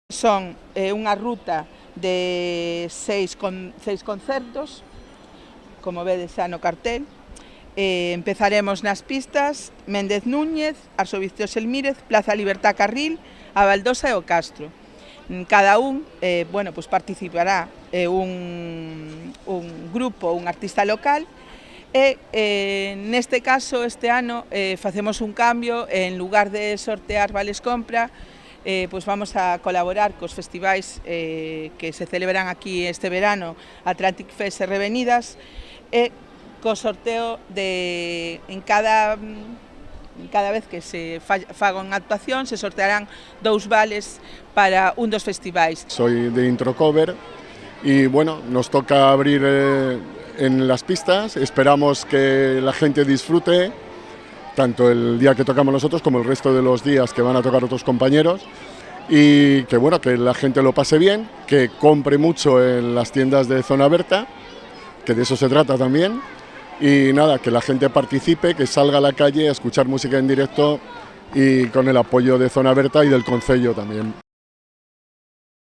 Son unha ruta de seis concertos, como vedes xa no cartel. Empezaremos nas pistas Méndez Núñez, Arzobispo Selmírez, Plaza Libertad Carril, a Baldosa e o Castro. Cada un pues participará un grupo, un artista local, e neste caso, este ano, facemos un cambio. En lugar de sortear vales compra, pues vamos a colaborar cos festivais que se celebran aquí este verano, Atlantic Fest e Revenidas, e co sorteo de en cada vez que se faga unha actuación se sortearán 2 vales para un dos festivais. Soy de Introcover y bueno, nos toca abrir en las pistas. Esperamos que la gente disfrute tanto el día que tocamos nosotros como el resto de los días que van a tocar otros compañeros, y que bueno, que la gente lo pase bien, que compre mucho en las tiendas de Zona Berta, que de eso se trata también, y nada, que la gente participe, que salga a la calle a escuchar música en directo y con el apoyo de Zona Berta y del Concello también.